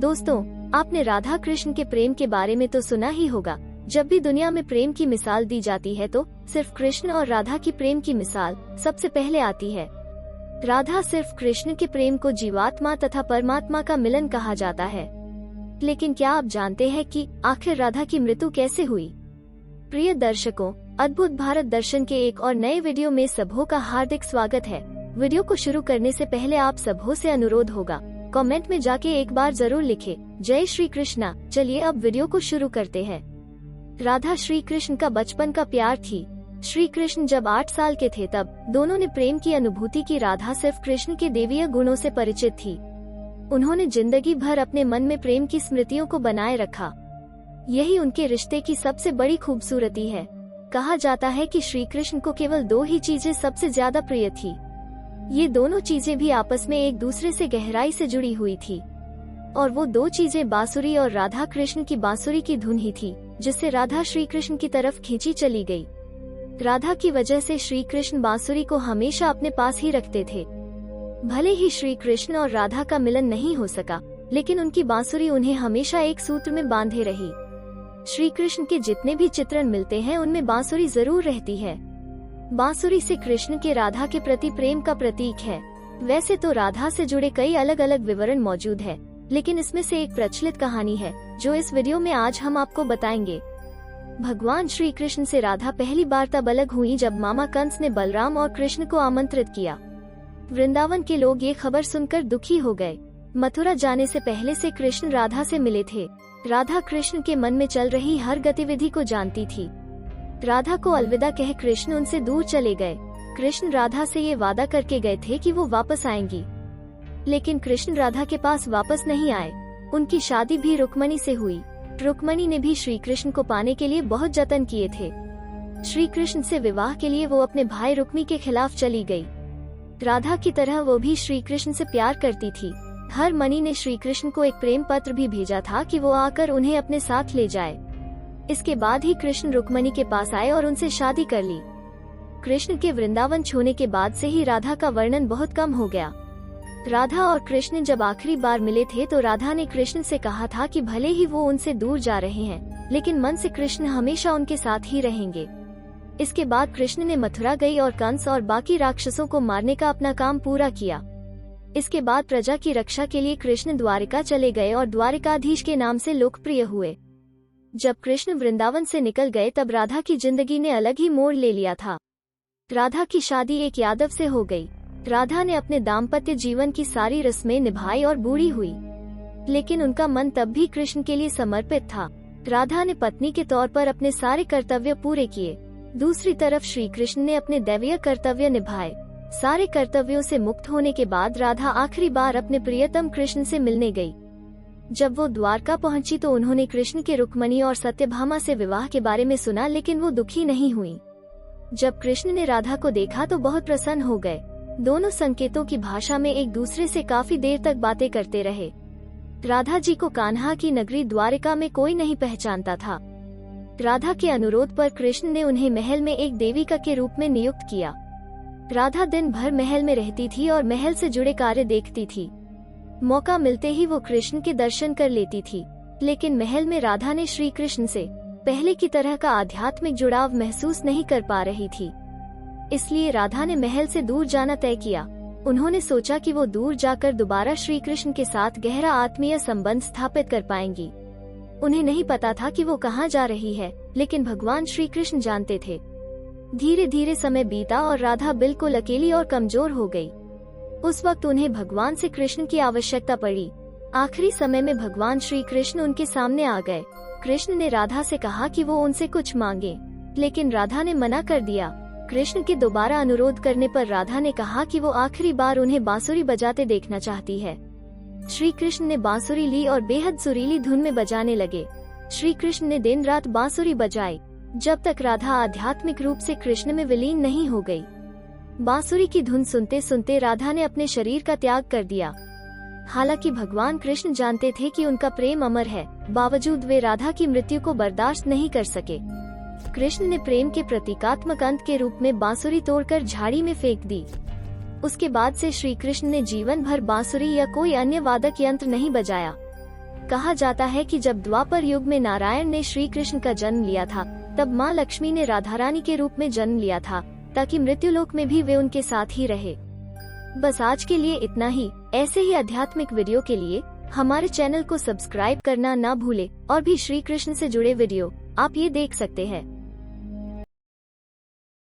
दोस्तों, आपने राधा कृष्ण के प्रेम के बारे में तो सुना ही होगा। जब भी दुनिया में प्रेम की मिसाल दी जाती है तो सिर्फ कृष्ण और राधा की प्रेम की मिसाल सबसे पहले आती है। राधा सिर्फ कृष्ण के प्रेम को जीवात्मा तथा परमात्मा का मिलन कहा जाता है। लेकिन क्या आप जानते हैं कि आखिर राधा की मृत्यु कैसे हुई? प्रिय दर्शकों, अद्भुत भारत दर्शन के एक और नए वीडियो में सबों का हार्दिक स्वागत है। वीडियो को शुरू करने से पहले आप सबों से अनुरोध होगा, कमेंट में जाके एक बार जरूर लिखें, जय श्री कृष्णा। चलिए अब वीडियो को शुरू करते हैं। राधा श्री कृष्ण का बचपन का प्यार थी। श्री कृष्ण जब 8 साल के थे तब दोनों ने प्रेम की अनुभूति की। राधा सिर्फ कृष्ण के देवीय गुणों से परिचित थी। उन्होंने जिंदगी भर अपने मन में प्रेम की स्मृतियों को बनाए रखा। यही उनके रिश्ते की सबसे बड़ी खूबसूरती है। कहा जाता है कि श्री कृष्ण को केवल 2 ही चीजें सबसे ज्यादा प्रिय थी। ये दोनों चीजें भी आपस में एक दूसरे से गहराई से जुड़ी हुई थी, और वो 2 चीजें बांसुरी और राधा कृष्ण की बांसुरी की धुन ही थी, जिससे राधा श्री कृष्ण की तरफ खींची चली गई। राधा की वजह से श्री कृष्ण बांसुरी को हमेशा अपने पास ही रखते थे। भले ही श्री कृष्ण और राधा का मिलन नहीं हो सका, लेकिन उनकी बांसुरी उन्हें हमेशा एक सूत्र में बांधे रही। श्री कृष्ण के जितने भी चित्रण मिलते हैं उनमें बांसुरी जरूर रहती है। बांसुरी से कृष्ण के राधा के प्रति प्रेम का प्रतीक है। वैसे तो राधा से जुड़े कई अलग अलग विवरण मौजूद है, लेकिन इसमें से एक प्रचलित कहानी है जो इस वीडियो में आज हम आपको बताएंगे। भगवान श्री कृष्ण से राधा पहली बार तब अलग हुई जब मामा कंस ने बलराम और कृष्ण को आमंत्रित किया। वृंदावन के लोग ये खबर सुनकर दुखी हो गए। मथुरा जाने से पहले से कृष्ण राधा से मिले थे। राधा कृष्ण के मन में चल रही हर गतिविधि को जानती थी। राधा को अलविदा कह कृष्ण उनसे दूर चले गए। कृष्ण राधा से ये वादा करके गए थे कि वो वापस आएंगी, लेकिन कृष्ण राधा के पास वापस नहीं आए। उनकी शादी भी रुक्मणी से हुई। रुक्मणी ने भी श्री कृष्ण को पाने के लिए बहुत जतन किए थे। श्री कृष्ण से विवाह के लिए वो अपने भाई रुक्मी के खिलाफ चली गई। राधा की तरह वो भी श्री कृष्ण से प्यार करती थी। हर मणि ने श्री कृष्ण को एक प्रेम पत्र भी भेजा था कि वो आकर उन्हें अपने साथ ले जाए। इसके बाद ही कृष्ण रुक्मणी के पास आए और उनसे शादी कर ली। कृष्ण के वृंदावन छोड़ने के बाद से ही राधा का वर्णन बहुत कम हो गया। राधा और कृष्ण जब आखिरी बार मिले थे तो राधा ने कृष्ण से कहा था कि भले ही वो उनसे दूर जा रहे हैं, लेकिन मन से कृष्ण हमेशा उनके साथ ही रहेंगे। इसके बाद कृष्ण ने मथुरा गई और कंस और बाकी राक्षसों को मारने का अपना काम पूरा किया। इसके बाद प्रजा की रक्षा के लिए कृष्ण द्वारिका चले गए और द्वारिकाधीश के नाम से लोकप्रिय हुए। जब कृष्ण वृंदावन से निकल गए तब राधा की जिंदगी ने अलग ही मोड़ ले लिया था। राधा की शादी एक यादव से हो गई। राधा ने अपने दाम्पत्य जीवन की सारी रस्में निभाई और बूढ़ी हुई, लेकिन उनका मन तब भी कृष्ण के लिए समर्पित था। राधा ने पत्नी के तौर पर अपने सारे कर्तव्य पूरे किए। दूसरी तरफ श्री कृष्ण ने अपने दैवीय कर्तव्य निभाए। सारे कर्तव्यों से मुक्त होने के बाद राधा आखिरी बार अपने प्रियतम कृष्ण से मिलने गई। जब वो द्वारका पहुंची तो उन्होंने कृष्ण के रुक्मणी और सत्यभामा से विवाह के बारे में सुना, लेकिन वो दुखी नहीं हुई। जब कृष्ण ने राधा को देखा तो बहुत प्रसन्न हो गए। दोनों संकेतों की भाषा में एक दूसरे से काफी देर तक बातें करते रहे। राधा जी को कान्हा की नगरी द्वारिका में कोई नहीं पहचानता था। राधा के अनुरोध पर कृष्ण ने उन्हें महल में एक देविका के रूप में नियुक्त किया। राधा दिन भर महल में रहती थी और महल से जुड़े कार्य देखती थी। मौका मिलते ही वो कृष्ण के दर्शन कर लेती थी, लेकिन महल में राधा ने श्री कृष्ण से पहले की तरह का आध्यात्मिक जुड़ाव महसूस नहीं कर पा रही थी। इसलिए राधा ने महल से दूर जाना तय किया। उन्होंने सोचा कि वो दूर जाकर दोबारा श्री कृष्ण के साथ गहरा आत्मीय संबंध स्थापित कर पाएंगी। उन्हें नहीं पता था कि वो कहाँ जा रही है, लेकिन भगवान श्री कृष्ण जानते थे। धीरे धीरे समय बीता और राधा बिल्कुल अकेली और कमजोर हो गई। उस वक्त उन्हें भगवान से कृष्ण की आवश्यकता पड़ी। आखिरी समय में भगवान श्री कृष्ण उनके सामने आ गए। कृष्ण ने राधा से कहा कि वो उनसे कुछ मांगे, लेकिन राधा ने मना कर दिया। कृष्ण के दोबारा अनुरोध करने पर राधा ने कहा कि वो आखिरी बार उन्हें बांसुरी बजाते देखना चाहती है। श्री कृष्ण ने बांसुरी ली और बेहद सुरीली धुन में बजाने लगे। श्री कृष्ण ने दिन रात बांसुरी बजाई, जब तक राधा आध्यात्मिक रूप से कृष्ण में विलीन नहीं हो गई। बांसुरी की धुन सुनते सुनते राधा ने अपने शरीर का त्याग कर दिया। हालांकि भगवान कृष्ण जानते थे कि उनका प्रेम अमर है, बावजूद वे राधा की मृत्यु को बर्दाश्त नहीं कर सके। कृष्ण ने प्रेम के प्रतीकात्मक अंत के रूप में बांसुरी तोड़कर झाड़ी में फेंक दी। उसके बाद से श्री कृष्ण ने जीवन भर बांसुरी या कोई अन्य वादक यंत्र नहीं बजाया। कहा जाता है कि जब द्वापर युग में नारायण ने श्री कृष्ण का जन्म लिया था, तब माँ लक्ष्मी ने राधा रानी के रूप में जन्म लिया था, ताकि मृत्युलोक में भी वे उनके साथ ही रहे। बस आज के लिए इतना ही। ऐसे ही आध्यात्मिक वीडियो के लिए हमारे चैनल को सब्सक्राइब करना ना भूले और भी श्री कृष्ण से जुड़े वीडियो आप ये देख सकते हैं।